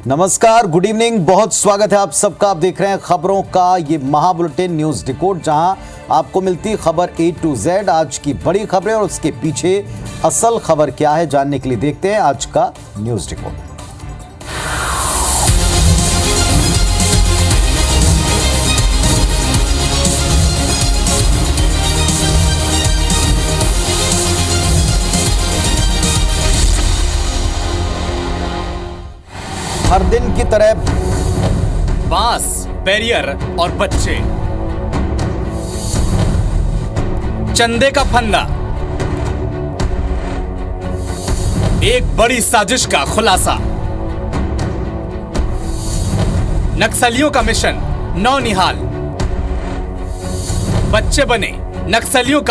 नमस्कार, good evening, बहुत स्वागत है आप सबका। आप देख रहे हैं खबरों का ये महाबुलेटिन न्यूज डिकोड, जहां आपको मिलती खबर A to Z, आज की बड़ी खबरें और उसके पीछे असल खबर क्या है जानने के लिए देखते हैं आज का न्यूज डिकोड। हर दिन की तरह बांस, बैरियर और बच्चे, चंदे का फंदा, एक बड़ी साजिश का खुलासा। नक्सलियों का मिशन नौनिहाल, बच्चे बने नक्सलियों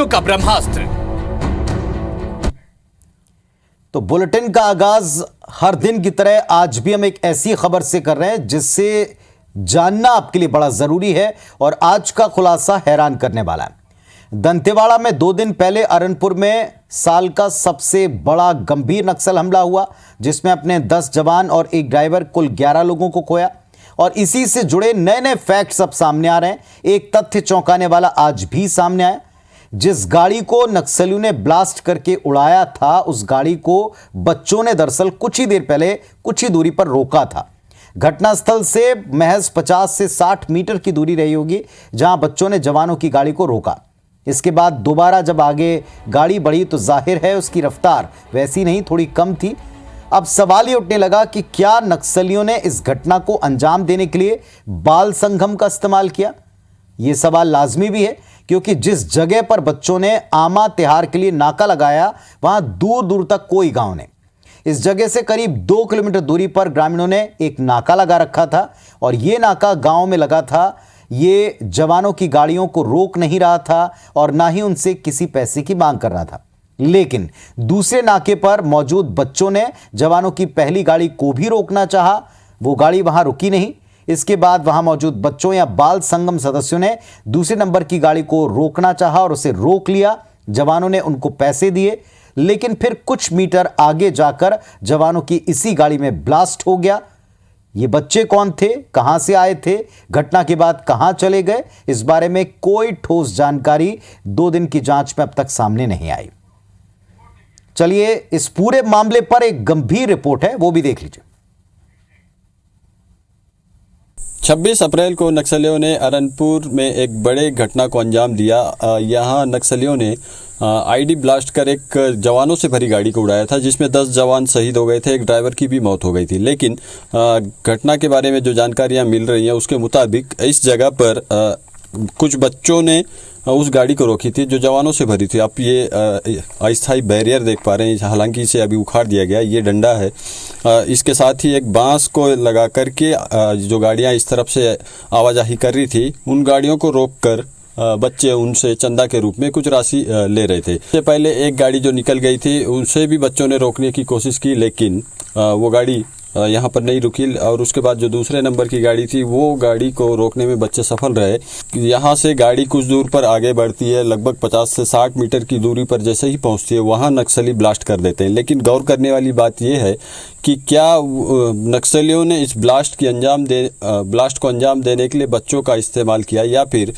का ब्रह्मास्त्र। तो बुलेटिन का आगाज हर दिन की तरह आज भी हम एक ऐसी खबर से कर रहे हैं जिससे जानना आपके लिए बड़ा जरूरी है और आज का खुलासा हैरान करने वाला है। दंतेवाड़ा में 2 दिन पहले अरनपुर में साल का सबसे बड़ा गंभीर नक्सल हमला हुआ, जिसमें अपने 10 जवान और एक ड्राइवर कुल 11 लोगों को खोया और इसी से जुड़े नए नए फैक्ट्स अब सामने आ रहे हैं। एक तथ्य चौंकाने वाला आज भी सामने आया। जिस गाड़ी को नक्सलियों ने ब्लास्ट करके उड़ाया था, उस गाड़ी को बच्चों ने दरअसल कुछ ही देर पहले कुछ ही दूरी पर रोका था। घटनास्थल से महज 50 से 60 मीटर की दूरी रही होगी जहां बच्चों ने जवानों की गाड़ी को रोका। इसके बाद दोबारा जब आगे गाड़ी बढ़ी तो जाहिर है उसकी रफ्तार वैसी नहीं, थोड़ी कम थी। अब सवाल ये उठने लगा कि क्या नक्सलियों ने इस घटना को अंजाम देने के लिए बाल संगम का इस्तेमाल किया? यह सवाल लाजमी भी है, क्योंकि जिस जगह पर बच्चों ने आमा त्योहार के लिए नाका लगाया वहां दूर दूर तक कोई गांव नहीं। इस जगह से करीब 2 किलोमीटर दूरी पर ग्रामीणों ने एक नाका लगा रखा था और यह नाका गांव में लगा था। ये जवानों की गाड़ियों को रोक नहीं रहा था और ना ही उनसे किसी पैसे की मांग कर रहा था। लेकिन दूसरे नाके पर मौजूद बच्चों ने जवानों की पहली गाड़ी को भी रोकना चाहा, वो गाड़ी वहां रुकी नहीं। इसके बाद वहां मौजूद बच्चों या बाल संगम सदस्यों ने दूसरे नंबर की गाड़ी को रोकना चाहा और उसे रोक लिया। जवानों ने उनको पैसे दिए, लेकिन फिर कुछ मीटर आगे जाकर जवानों की इसी गाड़ी में ब्लास्ट हो गया। ये बच्चे कौन थे, कहां से आए थे, घटना के बाद कहां चले गए, इस बारे में कोई ठोस जानकारी 2 दिन की जांच में अब तक सामने नहीं आई। चलिए इस पूरे मामले पर एक गंभीर रिपोर्ट है, वो भी देख लीजिए। 26 अप्रैल को नक्सलियों ने अरनपुर में एक बड़े घटना को अंजाम दिया। यहां नक्सलियों ने आईडी ब्लास्ट कर एक जवानों से भरी गाड़ी को उड़ाया था, जिसमें 10 जवान शहीद हो गए थे, एक ड्राइवर की भी मौत हो गई थी। लेकिन घटना के बारे में जो जानकारियां मिल रही हैं उसके मुताबिक इस जगह पर कुछ बच्चों ने उस गाड़ी को रोकी थी जो जवानों से भरी थी। आप ये अस्थायी बैरियर देख पा रहे हैं, हालांकि इसे अभी उखाड़ दिया गया। ये डंडा है, इसके साथ ही एक बांस को लगा करके जो गाड़ियां इस तरफ से आवाजाही कर रही थी, उन गाड़ियों को रोककर बच्चे उनसे चंदा के रूप में कुछ राशि ले रहे थे। इससे पहले एक गाड़ी जो निकल गई थी उसे भी बच्चों ने रोकने की कोशिश की, लेकिन वो गाड़ी यहाँ पर नहीं रुकी और उसके बाद जो दूसरे नंबर की गाड़ी थी वो गाड़ी को रोकने में बच्चे सफल रहे। यहाँ से गाड़ी कुछ दूर पर आगे बढ़ती है, लगभग 50 से 60 मीटर की दूरी पर जैसे ही पहुँचती है वहाँ नक्सली ब्लास्ट कर देते हैं। लेकिन गौर करने वाली बात यह है कि क्या नक्सलियों ने इस ब्लास्ट को अंजाम देने के लिए बच्चों का इस्तेमाल किया, या फिर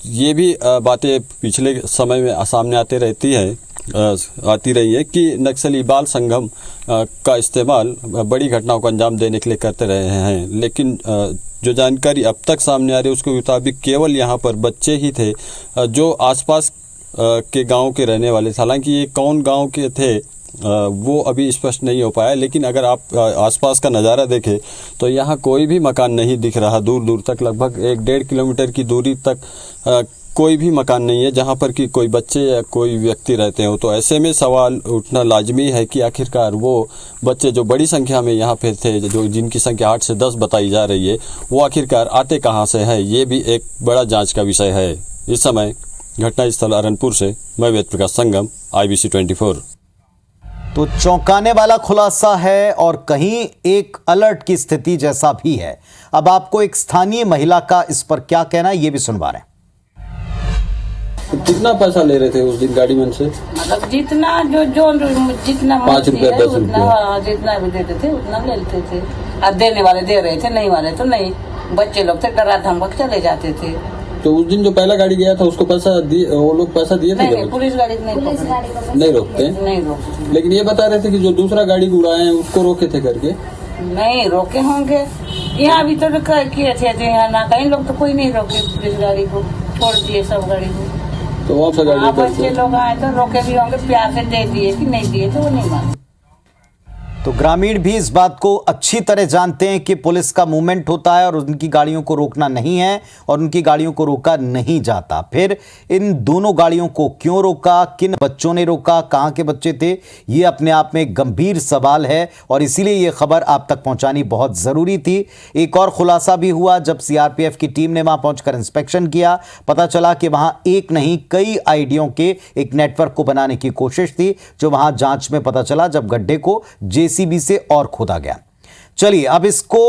ये भी बातें पिछले समय में सामने आती रही है कि नक्सली बाल संगम का इस्तेमाल बड़ी घटनाओं को अंजाम देने के लिए करते रहे हैं। लेकिन जो जानकारी अब तक सामने आ रही है उसके मुताबिक केवल यहाँ पर बच्चे ही थे जो आसपास के गांव के रहने वाले थे। हालांकि ये कौन गांव के थे वो अभी स्पष्ट नहीं हो पाया, लेकिन अगर आप आसपास का नज़ारा देखें तो यहाँ कोई भी मकान नहीं दिख रहा। दूर दूर तक लगभग 1-1.5 किलोमीटर की दूरी तक कोई भी मकान नहीं है जहाँ पर कि कोई बच्चे या कोई व्यक्ति रहते हो। तो ऐसे में सवाल उठना लाजमी है कि आखिरकार वो बच्चे जो बड़ी संख्या में यहाँ पे थे, जो जिनकी संख्या 8 से 10 बताई जा रही है, वो आखिरकार आते कहाँ से हैं, ये भी एक बड़ा जांच का विषय है। इस समय घटनास्थल अरनपुर से मैं वेद प्रकाश संगम, IBC 24। तो चौंकाने वाला खुलासा है और कहीं एक अलर्ट की स्थिति जैसा भी है। अब आपको एक स्थानीय महिला का इस पर क्या कहना है ये भी सुनवा रहे हैं। तो कितना पैसा ले रहे थे उस दिन गाड़ी में से? मतलब जितना जितना 5 रुपया, 10 उतना, रुपया। हाँ, जितना भी देते थे उतना ले लेते थे। और देने वाले दे रहे थे, नहीं वाले तो नहीं। बच्चे लोग थे डरा धमक चले जाते थे। तो उस दिन जो पहला गाड़ी गया था उसको पैसा दिए, वो लोग पैसा दिए थे? नहीं, पुलिस गाड़ी नहीं नहीं रोकते? नहीं रोकते। लेकिन ये बता रहे थे कि जो दूसरा गाड़ी उड़ाए हैं उसको रोके थे करके। नहीं रोके होंगे, यहाँ भी तो किए थे। यहाँ ना कहीं लोग तो कोई नहीं रोके, पुलिस गाड़ी को छोड़ दिए सब गाड़ी को। तो वहाँ से गाड़ी बच्चे लोग आए तो रोके भी होंगे, प्यार से दे दिए कि नहीं दिए तो वो नहीं माने। तो ग्रामीण भी इस बात को अच्छी तरह जानते हैं कि पुलिस का मूवमेंट होता है और उनकी गाड़ियों को रोकना नहीं है और उनकी गाड़ियों को रोका नहीं जाता। फिर इन दोनों गाड़ियों को क्यों रोका, किन बच्चों ने रोका, कहां के बच्चे थे, ये अपने आप में गंभीर सवाल है और इसीलिए ये खबर आप तक पहुंचानी बहुत ज़रूरी थी। एक और खुलासा भी हुआ जब सीआरपीएफ की टीम ने वहां पहुंचकर इंस्पेक्शन किया। पता चला कि वहां एक नहीं कई आईडियों के एक नेटवर्क को बनाने की कोशिश थी, जो वहां जांच में पता चला जब गड्ढे को जेसीबी से और खोदा गया। चलिए अब इसको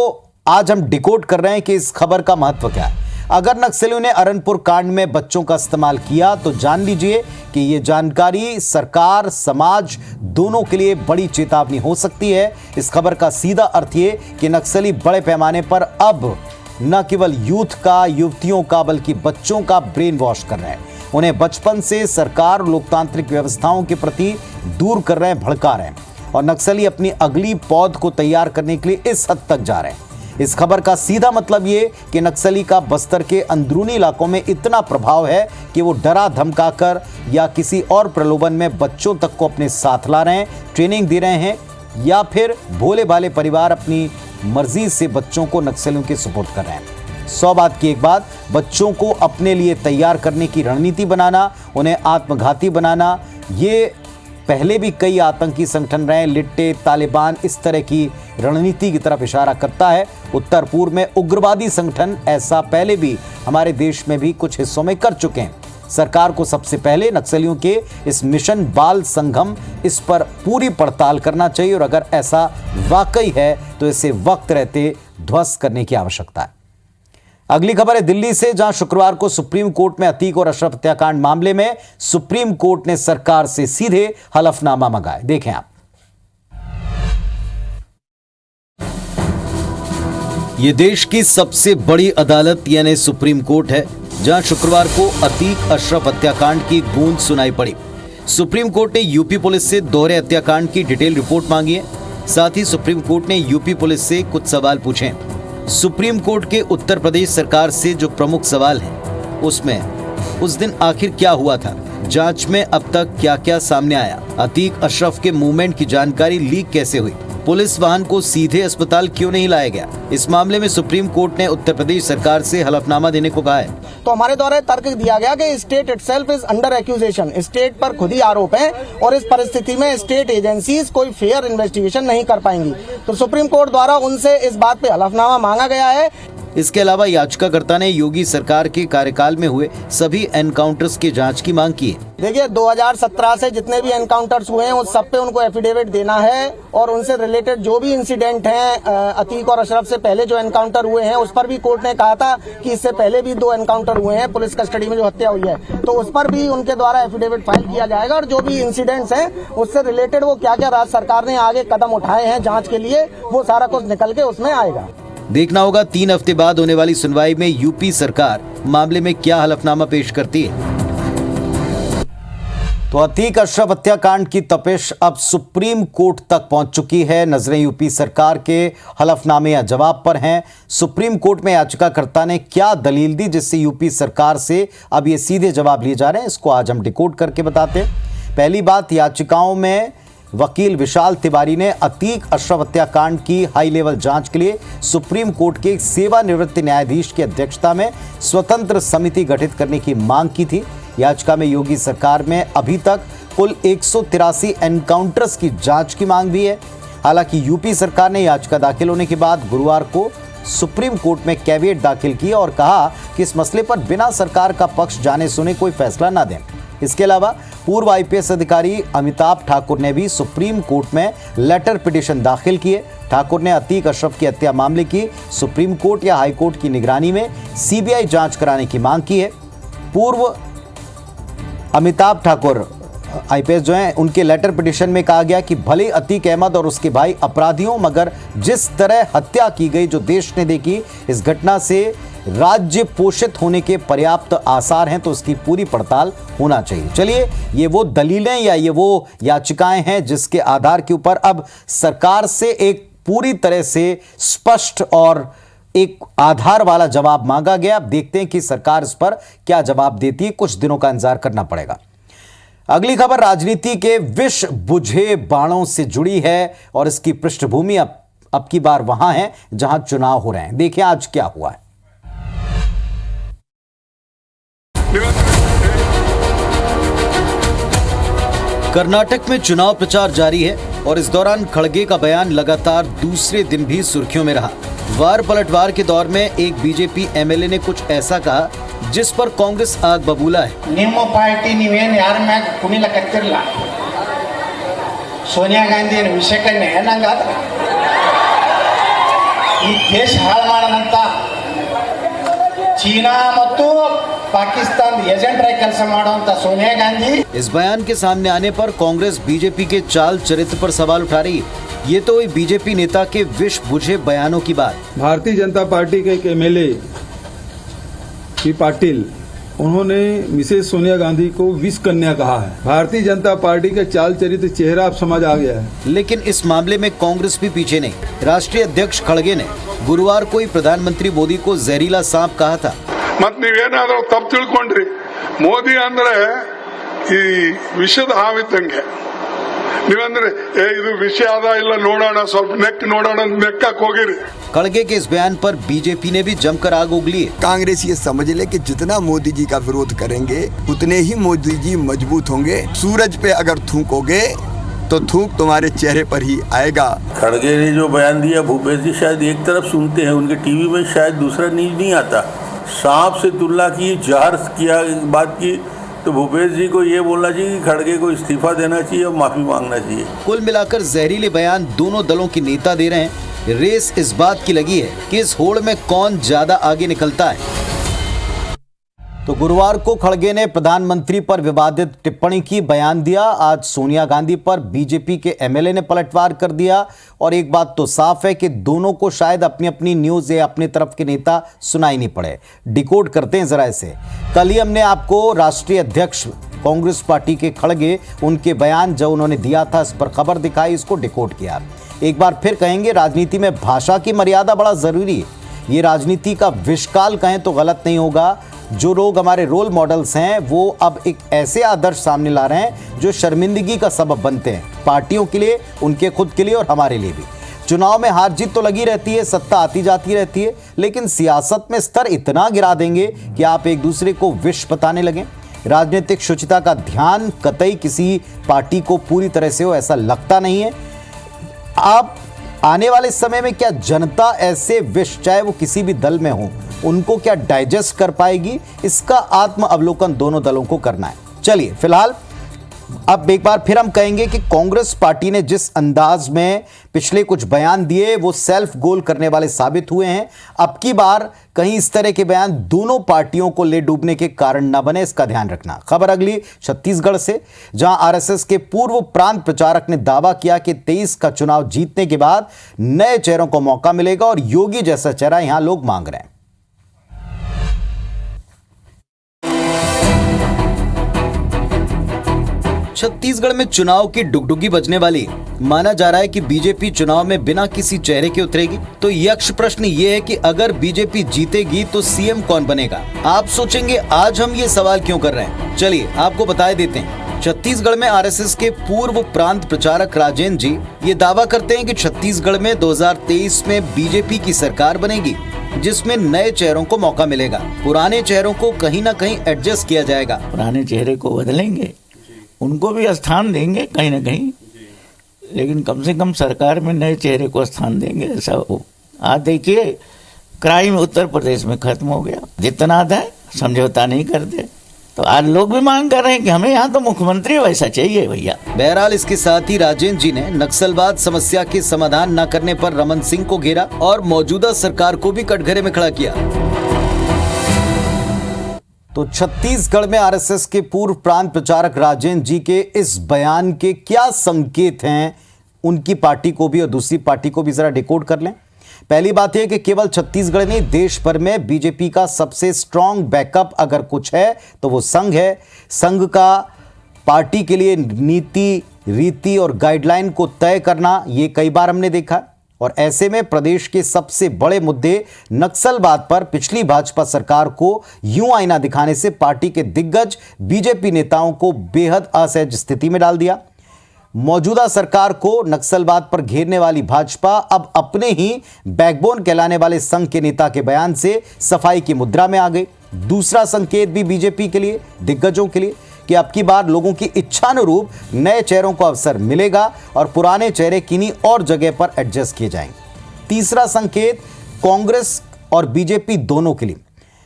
आज हम डिकोड कर रहे हैं कि इस खबर का महत्व क्या है। अगर नक्सलियों ने अरनपुर कांड में बच्चों का इस्तेमाल किया तो जान लीजिए कि यह जानकारी सरकार समाज दोनों के लिए बड़ी चेतावनी हो सकती है। इस खबर का सीधा अर्थ ये कि नक्सली बड़े पैमाने पर अब न केवल यूथ का, युवतियों का, बल्कि बच्चों का ब्रेन वॉश कर रहे हैं। उन्हें बचपन से सरकार और लोकतांत्रिक व्यवस्थाओं के प्रति दूर कर रहे हैं, भड़का रहे हैं और नक्सली अपनी अगली पौध को तैयार करने के लिए इस हद तक जा रहे हैं। इस खबर का सीधा मतलब ये कि नक्सली का बस्तर के अंदरूनी इलाकों में इतना प्रभाव है कि वो डरा धमकाकर या किसी और प्रलोभन में बच्चों तक को अपने साथ ला रहे हैं, ट्रेनिंग दे रहे हैं, या फिर भोले भाले परिवार अपनी मर्जी से बच्चों को नक्सलियों के सुपुर्द कर रहे हैं। 100 बात की एक बात, बच्चों को अपने लिए तैयार करने की रणनीति बनाना, उन्हें आत्मघाती बनाना, ये पहले भी कई आतंकी संगठन रहे, लिट्टे, तालिबान, इस तरह की रणनीति की तरफ इशारा करता है। उत्तर पूर्व में उग्रवादी संगठन ऐसा पहले भी हमारे देश में भी कुछ हिस्सों में कर चुके हैं। सरकार को सबसे पहले नक्सलियों के इस मिशन बाल संगम, इस पर पूरी पड़ताल करना चाहिए और अगर ऐसा वाकई है तो इसे वक्त रहते ध्वस्त करने की आवश्यकता है। अगली खबर है दिल्ली से, जहां शुक्रवार को सुप्रीम कोर्ट में अतीक और अशरफ हत्याकांड मामले में सुप्रीम कोर्ट ने सरकार से सीधे हलफनामा मंगाए। देखें आप। ये देश की सबसे बड़ी अदालत यानी सुप्रीम कोर्ट है, जहां शुक्रवार को अतीक अशरफ हत्याकांड की गूंज सुनाई पड़ी। सुप्रीम कोर्ट ने यूपी पुलिस से दोहरे हत्याकांड की डिटेल रिपोर्ट मांगी है। साथ ही सुप्रीम कोर्ट ने यूपी पुलिस से कुछ सवाल पूछे। सुप्रीम कोर्ट के उत्तर प्रदेश सरकार से जो प्रमुख सवाल हैं, उसमें उस दिन आखिर क्या हुआ था, जांच में अब तक क्या क्या सामने आया, अतीक अशरफ के मूवमेंट की जानकारी लीक कैसे हुई, पुलिस वाहन को सीधे अस्पताल क्यों नहीं लाया गया। इस मामले में सुप्रीम कोर्ट ने उत्तर प्रदेश सरकार से हलफनामा देने को कहा है। तो हमारे द्वारा तर्क दिया गया कि state itself is under accusation, state पर खुद ही आरोप है और इस परिस्थिति में स्टेट एजेंसीज कोई फेयर इन्वेस्टिगेशन नहीं कर पाएंगी। तो सुप्रीम कोर्ट द्वारा उनसे इस बात पे हलफनामा मांगा गया है। इसके अलावा याचिकाकर्ता ने योगी सरकार के कार्यकाल में हुए सभी एनकाउंटर्स की जांच की मांग की है। देखिए 2017 से जितने भी एनकाउंटर्स हुए हैं उस सब पे उनको एफिडेविट देना है और उनसे रिलेटेड जो भी इंसिडेंट हैं, अतीक और अशरफ से पहले जो एनकाउंटर हुए हैं उस पर भी कोर्ट ने कहा था कि इससे पहले भी 2 एनकाउंटर हुए हैं पुलिस कस्टडी में जो हत्या हुई है, तो उस पर भी उनके द्वारा एफिडेविट फाइल किया जाएगा और जो भी इंसिडेंट्स हैं उससे रिलेटेड वो क्या क्या राज्य सरकार ने आगे कदम उठाए हैं जाँच के लिए, वो सारा कुछ निकल के उसमें आएगा। देखना होगा 3 हफ्ते बाद होने वाली सुनवाई में यूपी सरकार मामले में क्या हलफनामा पेश करती है। तो अतीक अशरफ हत्याकांड की तपिश अब सुप्रीम कोर्ट तक पहुंच चुकी है। नजरें यूपी सरकार के हलफनामे या जवाब पर हैं। सुप्रीम कोर्ट में याचिकाकर्ता ने क्या दलील दी जिससे यूपी सरकार से अब ये सीधे जवाब लिए जा रहे हैं, इसको आज हम डिकोड करके बताते हैं। पहली बात, याचिकाओं में वकील विशाल तिवारी ने अतीक अशरफ हत्याकांड की हाई लेवल जांच के लिए सुप्रीम कोर्ट के सेवानिवृत्त न्यायाधीश की अध्यक्षता में स्वतंत्र समिति गठित करने की मांग की थी। याचिका में योगी सरकार में अभी तक कुल 183 एनकाउंटर्स की जांच की मांग भी है। हालांकि यूपी सरकार ने याचिका दाखिल होने के बाद गुरुवार को सुप्रीम कोर्ट में कैविएट दाखिल किया और कहा कि इस मसले पर बिना सरकार का पक्ष जाने सुने कोई फैसला न दें। इसके अलावा पूर्व आईपीएस अधिकारी अमिताभ ठाकुर ने भी सुप्रीम कोर्ट में लेटर पिटीशन दाखिल किए। ठाकुर ने अतीक अशरफ की हत्या मामले की सुप्रीम कोर्ट या हाई कोर्ट की निगरानी में सीबीआई जांच कराने की मांग की है। पूर्व अमिताभ ठाकुर आईपीएस जो हैं, उनके लेटर पिटिशन में कहा गया कि भले अतीक अहमद और उसके भाई अपराधियों, मगर जिस तरह हत्या की गई जो देश ने देखी, इस घटना से राज्य पोषित होने के पर्याप्त आसार हैं, तो उसकी पूरी पड़ताल होना चाहिए। चलिए, ये वो दलीलें या ये वो याचिकाएं हैं जिसके आधार के ऊपर अब सरकार से एक पूरी तरह से स्पष्ट और एक आधार वाला जवाब मांगा गया। अब देखते हैं कि सरकार इस पर क्या जवाब देती है। कुछ दिनों का इंतजार करना पड़ेगा। अगली खबर राजनीति के विष बुझे बाणों से जुड़ी है और इसकी पृष्ठभूमि अब की बार वहां है जहां चुनाव हो रहे हैं। देखिए आज क्या हुआ है। कर्नाटक में चुनाव प्रचार जारी है और इस दौरान खड़गे का बयान लगातार दूसरे दिन भी सुर्खियों में रहा। वार पलटवार के दौर में एक बीजेपी एमएलए ने कुछ ऐसा कहा जिस पर कांग्रेस आग बबूला है। ನಿಮ್ಮ ಪಾರ್ಟಿ ನೀವೇನು ಯಾರ ಮ್ಯಾಗ ಕುಣಿಲಕತ್ತಿರಲ್ಲ, ಸೋನಿಯಾ ಗಾಂಧಿ ಏನು ವಿಷಕನ್ನೇ ನಂಗಾದ್ರೆ ಈ ದೇಶ ಹಾಳು ಮಾಡೋಣಂತ ಚೀನಾ ಮತ್ತು पाकिस्तान एजेंट रहे ಕೆಲಸ ಮಾಡುವಂತ सोनिया गांधी। इस बयान के सामने आने पर कांग्रेस बीजेपी के चाल चरित्र पर सवाल उठा रही है। ये तो हुई बीजेपी नेता के विष बुझे बयानों की बात। भारतीय जनता पार्टी के एक एमएलए श्री पाटिल, उन्होंने मिसेस सोनिया गांधी को विष कन्या कहा है। भारतीय जनता पार्टी का चाल चरित्र चेहरा अब समझ आ गया है। लेकिन इस मामले में कांग्रेस भी पीछे नहीं। राष्ट्रीय अध्यक्ष खड़गे ने गुरुवार को ही प्रधानमंत्री मोदी को जहरीला सांप कहा था। मत ನೀವೇನಾದರೂ ತಪ್ಪು ತಿಳ್ಕೊಂಡ್ರಿ, ಮೋದಿ ಅಂದ್ರೆ ಈ ವಿಷದ ಹಾವಿದ್ದಂಗೆ, ನೀವಂದ್ರೆ ಇದು ವಿಷ ಆದ ಇಲ್ಲ ನೋಡೋಣ, ಸ್ವಲ್ಪ ನೆಕ್ ನೋಡೋಣ ನೆಕ್ಕಕ್ಕೆ ಹೋಗಿರಿ। खड़गे के इस बयान पर बीजेपी ने भी जमकर आग उगली है। कांग्रेस ये समझ ले कि जितना मोदी जी का विरोध करेंगे उतने ही मोदी जी मजबूत होंगे। सूरज पे अगर थूकोगे तो थूक तुम्हारे चेहरे पर ही आएगा। खड़गे ने जो बयान दिया, भूपेश जी शायद एक तरफ सुनते हैं, उनके टीवी में शायद दूसरा न्यूज नहीं आता। सांप से तुलना की, जहर किया बात की, तो भूपेश जी को ये बोलना चाहिए कि खड़गे को इस्तीफा देना चाहिए और माफी मांगना चाहिए। कुल मिलाकर जहरीले बयान दोनों दलों के नेता दे रहे हैं। रेस इस बात की लगी है कि इस होड़ में कौन ज्यादा आगे निकलता है। तो गुरुवार को खड़गे ने प्रधानमंत्री पर विवादित टिप्पणी की, बयान दिया। आज सोनिया गांधी पर बीजेपी के एमएलए ने पलटवार कर दिया। और एक बात तो साफ है कि दोनों को शायद अपनी अपनी न्यूज या अपनी तरफ के नेता सुनाई नहीं पड़े। डिकोड करते हैं जरा इसे। कल ही हमने आपको राष्ट्रीय अध्यक्ष कांग्रेस पार्टी के खड़गे, उनके बयान जो उन्होंने दिया था, इस पर खबर दिखाई, इसको डिकोड किया। एक बार फिर कहेंगे, राजनीति में भाषा की मर्यादा बड़ा जरूरी है। ये राजनीति का विषकाल कहें तो गलत नहीं होगा। जो लोग हमारे रोल मॉडल्स हैं वो अब एक ऐसे आदर्श सामने ला रहे हैं जो शर्मिंदगी का सबब बनते हैं, पार्टियों के लिए, उनके खुद के लिए और हमारे लिए भी। चुनाव में हार जीत तो लगी रहती है, सत्ता आती जाती रहती है, लेकिन सियासत में स्तर इतना गिरा देंगे कि आप एक दूसरे को विष बताने लगें। राजनीतिक शुचिता का ध्यान कतई किसी पार्टी को पूरी तरह से हो, ऐसा लगता नहीं है। आप आने वाले समय में क्या जनता ऐसे विष, चाहे वो किसी भी दल में हो, उनको क्या डाइजेस्ट कर पाएगी, इसका आत्म अवलोकन दोनों दलों को करना है। चलिए, फिलहाल अब एक बार फिर हम कहेंगे कि कांग्रेस पार्टी ने जिस अंदाज में पिछले कुछ बयान दिए वो सेल्फ गोल करने वाले साबित हुए हैं। अब की बार कहीं इस तरह के बयान दोनों पार्टियों को ले डूबने के कारण न बने, इसका ध्यान रखना। खबर अगली छत्तीसगढ़ से, जहां आरएसएस के पूर्व प्रांत प्रचारक ने दावा किया कि 23 का चुनाव जीतने के बाद नए चेहरों को मौका मिलेगा और योगी जैसा चेहरा यहां लोग मांग रहे हैं। छत्तीसगढ़ में चुनाव की डुगडुगी बजने वाली, माना जा रहा है कि बीजेपी चुनाव में बिना किसी चेहरे के उतरेगी। तो यक्ष प्रश्न ये है कि अगर बीजेपी जीतेगी तो सीएम कौन बनेगा। आप सोचेंगे आज हम ये सवाल क्यों कर रहे हैं, चलिए आपको बता देते हैं। छत्तीसगढ़ में आरएसएस के पूर्व प्रांत प्रचारक राजेंद्र जी ये दावा करते हैं कि छत्तीसगढ़ में 2023 में बीजेपी की सरकार बनेगी, जिसमें नए चेहरों को मौका मिलेगा। पुराने चेहरों को कहीं ना कहीं एडजस्ट किया जाएगा। पुराने चेहरे को बदलेंगे, उनको भी स्थान देंगे कहीं ना कहीं, लेकिन कम से कम सरकार में नए चेहरे को स्थान देंगे, ऐसा हो। आज देखिए, क्राइम उत्तर प्रदेश में खत्म हो गया, जितना था समझौता नहीं करते, तो आज लोग भी मांग कर रहे हैं कि हमें यहाँ तो मुख्यमंत्री वैसा चाहिए भैया। बहरहाल इसके साथ ही राजेंद्र जी ने नक्सलवाद समस्या के समाधान न करने पर रमन सिंह को घेरा और मौजूदा सरकार को भी कटघरे में खड़ा किया। तो छत्तीसगढ़ में आरएसएस के पूर्व प्रांत प्रचारक राजेंद्र जी के इस बयान के क्या संकेत हैं, उनकी पार्टी को भी और दूसरी पार्टी को भी जरा डिकोड कर लें। पहली बात यह कि केवल छत्तीसगढ़ नहीं, देश भर में बीजेपी का सबसे स्ट्रांग बैकअप अगर कुछ है तो वो संघ है। संघ का पार्टी के लिए नीति, रीति और गाइडलाइन को तय करना, ये कई बार हमने देखा। और ऐसे में प्रदेश के सबसे बड़े मुद्दे नक्सलवाद पर पिछली भाजपा सरकार को यूं आईना दिखाने से पार्टी के दिग्गज बीजेपी नेताओं को बेहद असहज स्थिति में डाल दिया। मौजूदा सरकार को नक्सलवाद पर घेरने वाली भाजपा अब अपने ही बैकबोन कहलाने वाले संघ के नेता के बयान से सफाई की मुद्रा में आ गई। दूसरा संकेत भी बीजेपी के लिए, दिग्गजों के लिए, कि अब की बार लोगों की इच्छानुरूप नए चेहरों को अवसर मिलेगा और पुराने चेहरे किन्हीं और जगह पर एडजस्ट किए जाएंगे। तीसरा संकेत कांग्रेस और बीजेपी दोनों के लिए,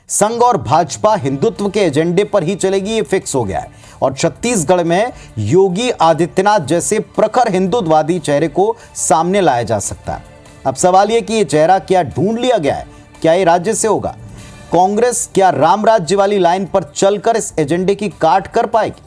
संघ और भाजपा हिंदुत्व के एजेंडे पर ही चलेगी, ये फिक्स हो गया है। और छत्तीसगढ़ में योगी आदित्यनाथ जैसे प्रखर हिंदुत्ववादी चेहरे को सामने लाया जा सकता है। अब सवाल यह कि यह चेहरा क्या ढूंढ लिया गया है, क्या ये राज्य से होगा? कांग्रेस क्या राम राज्य वाली लाइन पर चलकर इस एजेंडे की काट कर पाएगी?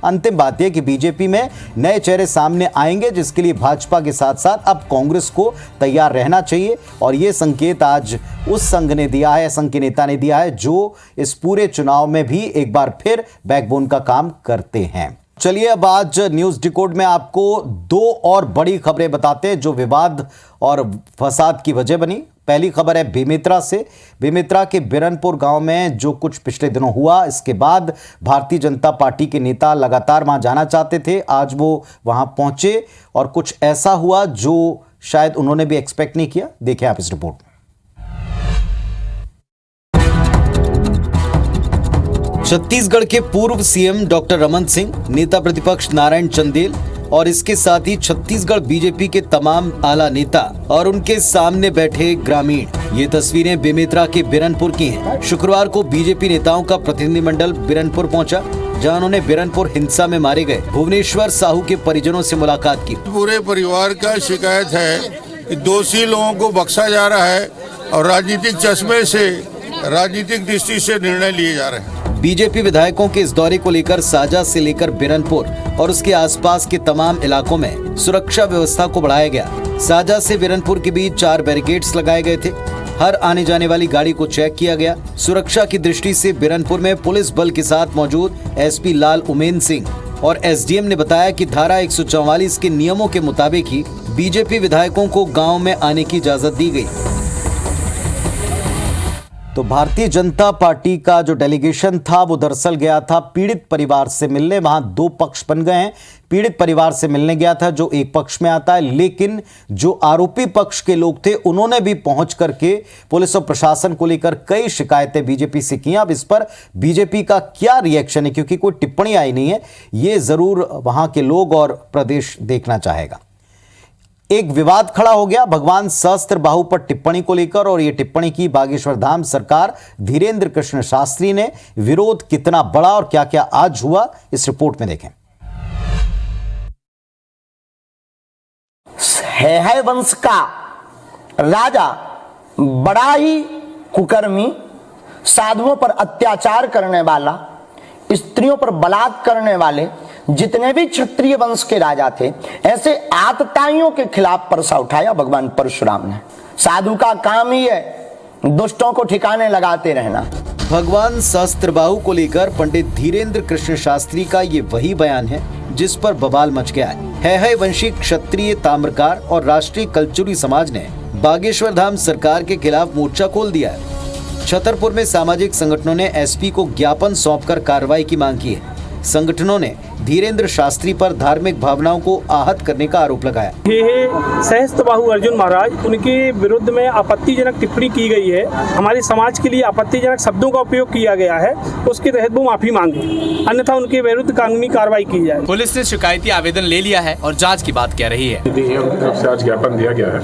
अंतिम बात यह कि बीजेपी में नए चेहरे सामने आएंगे, जिसके लिए भाजपा के साथ साथ अब कांग्रेस को तैयार रहना चाहिए। और यह संकेत आज उस संघ ने दिया है, संघ के नेता ने दिया है, जो इस पूरे चुनाव में भी एक बार फिर बैकबोन का काम करते हैं। चलिए अब आज न्यूज डिकोड में आपको दो और बड़ी खबरें बताते हैं जो विवाद और फसाद की वजह बनी। पहली खबर है बेमेतरा से। बेमेतरा के बिरनपुर गांव में जो कुछ पिछले दिनों हुआ, इसके बाद भारतीय जनता पार्टी के नेता लगातार वहां जाना चाहते थे। आज वो वहां पहुंचे और कुछ ऐसा हुआ जो शायद उन्होंने भी एक्सपेक्ट नहीं किया। देखें आप इस रिपोर्ट में। छत्तीसगढ़ के पूर्व सीएम डॉक्टर रमन सिंह, नेता प्रतिपक्ष नारायण चंदेल और इसके साथ ही छत्तीसगढ़ बीजेपी के तमाम आला नेता और उनके सामने बैठे ग्रामीण। ये तस्वीरें बेमेतरा के बिरनपुर की हैं। शुक्रवार को बीजेपी नेताओं का प्रतिनिधिमंडल बिरनपुर पहुंचा, जहां उन्होंने बिरनपुर हिंसा में मारे गए भुवनेश्वर साहू के परिजनों से मुलाकात की। पूरे परिवार का शिकायत है कि दोषी लोगों को बख्शा जा रहा है और राजनीतिक चश्मे से, राजनीतिक दृष्टि से निर्णय लिए जा रहे हैं। बीजेपी विधायकों के इस दौरे को लेकर साजा से लेकर बिरनपुर और उसके आसपास के तमाम इलाकों में सुरक्षा व्यवस्था को बढ़ाया गया। साजा से बिरनपुर के बीच 4 बैरिकेड्स लगाए गए थे। हर आने जाने वाली गाड़ी को चेक किया गया। सुरक्षा की दृष्टि से बिरनपुर में पुलिस बल के साथ मौजूद एसपी लाल उमेन सिंह और एसडीएम ने बताया कि धारा 144 के नियमों के मुताबिक ही बीजेपी विधायकों को गाँव में आने की इजाजत दी गई। तो भारतीय जनता पार्टी का जो डेलीगेशन था वो दरअसल गया था पीड़ित परिवार से मिलने। वहां 2 पक्ष बन गए हैं। पीड़ित परिवार से मिलने गया था जो एक पक्ष में आता है, लेकिन जो आरोपी पक्ष के लोग थे उन्होंने भी पहुंच करके पुलिस और प्रशासन को लेकर कई शिकायतें बीजेपी से की। अब इस पर बीजेपी का क्या रिएक्शन है, क्योंकि कोई टिप्पणी आई नहीं है, ये जरूर वहां के लोग और प्रदेश देखना चाहेगा। एक विवाद खड़ा हो गया भगवान सहस्त्र बाहु पर टिप्पणी को लेकर, और यह टिप्पणी की बागेश्वर धाम सरकार धीरेन्द्र कृष्ण शास्त्री ने। विरोध कितना बड़ा और क्या क्या आज हुआ, इस रिपोर्ट में देखें। है वंश का राजा बड़ा ही कुकर्मी, साधुओं पर अत्याचार करने वाला, स्त्रियों पर बलात्कार करने वाले जितने भी क्षत्रिय वंश के राजा थे, ऐसे आतताइयों के खिलाफ परसा उठाया भगवान परशुराम ने। साधु का काम ही है दुष्टों को ठिकाने लगाते रहना। भगवान सहस्त्रबाहु को लेकर पंडित धीरेन्द्र कृष्ण शास्त्री का ये वही बयान है जिस पर बवाल मच गया है। वंशी क्षत्रिय ताम्रकार और राष्ट्रीय कल्चुरी समाज ने बागेश्वर धाम सरकार के खिलाफ मोर्चा खोल दिया है। छतरपुर में सामाजिक संगठनों ने एसपी को ज्ञापन सौंपकर कार्रवाई की मांग की है। संगठनों ने धीरेन्द्र शास्त्री पर धार्मिक भावनाओं को आहत करने का आरोप लगाया। ये सहस्त्रबाहु अर्जुन महाराज, उनके विरुद्ध में आपत्तिजनक टिप्पणी की गई है, हमारे समाज के लिए आपत्तिजनक शब्दों का उपयोग किया गया है, उसके तहत वो माफी मांगे, अन्यथा उनके विरुद्ध कानूनी कार्रवाई की जाए। पुलिस ने शिकायती आवेदन ले लिया है और जांच की बात कह रही है। उनकी तरफ से आज ज्ञापन दिया गया है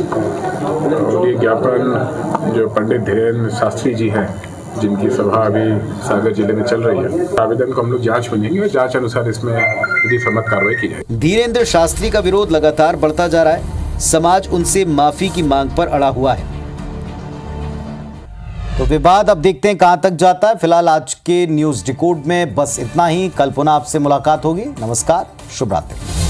और ये ज्ञापन जो पंडित धीरेन्द्र शास्त्री जी हैं, जिनकी सभा अभी सागर जिले में चल रही है, आवेदन को हम लोग जांच में लेंगे और जांच अनुसार इसमें यदि सम्मत कार्रवाई की जाएगी। धीरेन्द्र शास्त्री का विरोध लगातार बढ़ता जा रहा है। समाज उनसे माफी की मांग पर अड़ा हुआ है। तो विवाद अब देखते हैं कहां तक जाता है। फिलहाल आज के न्यूज डिकोड में बस इतना ही। कल पुनः आपसे मुलाकात होगी। नमस्कार, शुभ रात्रि।